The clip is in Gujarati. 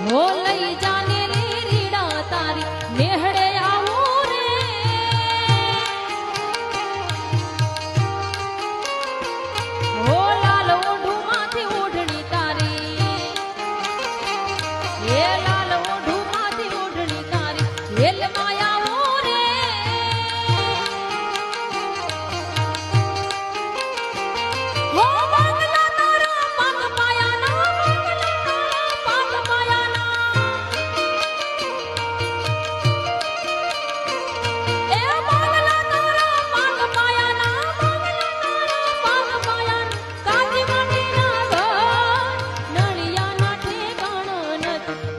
હો લઈ જાને લે રીડા તારી નેહડે આવું રે હો લાલ ઓઢું માંથી ઓઢણી તારી હે લાલ ઓઢું માંથી ઓઢણી તારી હેલ માયા રે હો મંગલા તારા પગ પાયાના પગ પાયાના એ મંગલા તારા પગ પાયાના પગ પાયાના કાજી માટીના ઘર નળિયાના ઠેકાણા નથી